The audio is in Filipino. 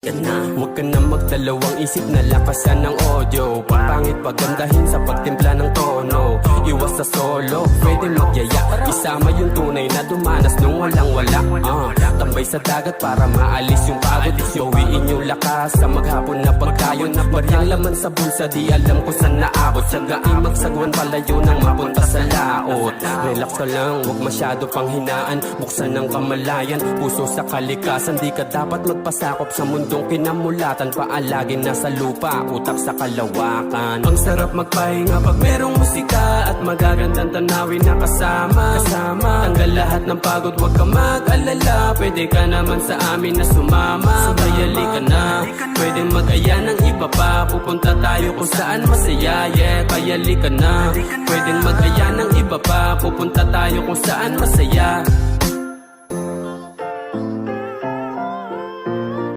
Huwag ka na magdalawang isip na lakasan ng audio. Pangit pagandahin sa pagtimpla ng tono. Iwas sa solo, pwede magyaya. Isama yung tunay na dumanas nung walang wala. Tambay sa dagat para maalis yung pagod. Bawiin yung lakas sa maghapon na pagkayon. Maryang laman sa bulsa, di alam kung saan naabot. Sagaing magsagwan palayo nang mapunta sa laot. Relax ka lang, huwag masyado pang hinaan. Buksan ng kamalayan, puso sa kalikasan. Di ka dapat magpasakop sa mundong kinamulatan. Paalagin nasa lupa, utak sa kalawakan. Ang sarap magpahinga pag merong musika at magagandang tanawin na kasama. Tanggal lahat ng pagod, huwag ka mag-alala. Pwede ka naman sa amin na sumama. Kayali ka na, pwede mag-aya ng iba pa. Pupunta tayo kung saan masaya, yeah. Kayali ka na, pwede mag-aya ng iba pa. Pupunta tayo kung saan masaya.